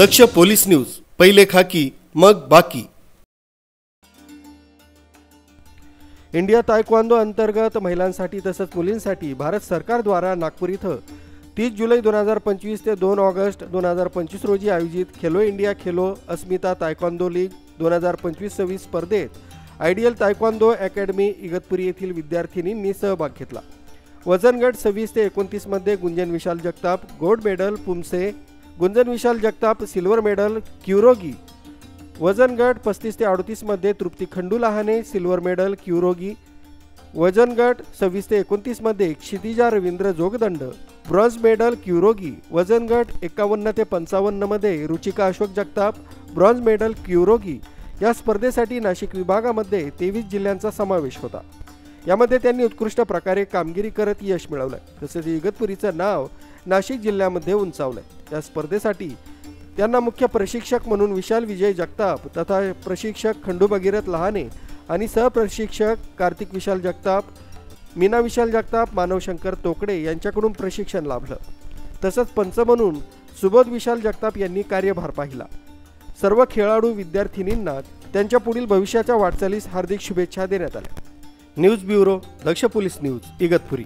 दक्ष police news, पहिले खाकी मग बाकी। इंडिया तायक्वांदो अंतर्गत महिलांसाठी तसंच मुलींसाठी भारत सरकारद्वारा नागपूर इथं 30 जुलै 2025 ते 2 ऑगस्ट 2025 रोजी आयोजित खेलो इंडिया खेलो अस्मिता तायक्वांदो लीग 2025-26 स्पर्धेत आयडियल तायक्वांदो अकॅडमी इगतपुरी येथील विद्यार्थिनींनी सहभाग घेतला। वजन गट 26 ते 29 मध्ये गुंजन विशाल जगताप गोल्ड मेडल पुमसे, गुंजन विशाल जगताप सिल्वर मेडल क्युरोगी। वजन गट 35 ते 38 मध्ये तृप्ती खंडू लहाने सिल्वर मेडल क्युरोगी। वजन गट 26 ते 29 मध्ये क्षितिजा रवींद्र जोगदंड ब्रॉन्झ मेडल क्युरोगी। वजन गट 51 ते 55 मध्ये रुचिका अशोक जगताप ब्रॉन्झ मेडल क्युरोगी। या स्पर्धेसाठी नाशिक विभागामध्ये 23 जिल्ह्यांचा समावेश होता। यामध्ये त्यांनी उत्कृष्ट प्रकारे कामगिरी करत यश मिळवलं, तसेच इगतपुरीचं नाव नाशिक जिल्ह्यामध्ये उंचावलं। या स्पर्धेसाठी त्यांना मुख्य प्रशिक्षक म्हणून विशाल विजय जगताप तथा प्रशिक्षक खंडू भगीरथ लहाने आणि सहप्रशिक्षक कार्तिक विशाल जगताप, मीना विशाल जगताप, मानव शंकर तोकडे यांच्याकडून प्रशिक्षण लाभलं। तसंच पंच म्हणून सुबोध विशाल जगताप यांनी कार्यभार पाहिला। सर्व खेळाडू विद्यार्थिनींना त्यांच्या पुढील भविष्याच्या वाटचालीस हार्दिक शुभेच्छा देण्यात आल्या। न्यूज ब्युरो, दक्ष पोलीस न्यूज, इगतपुरी।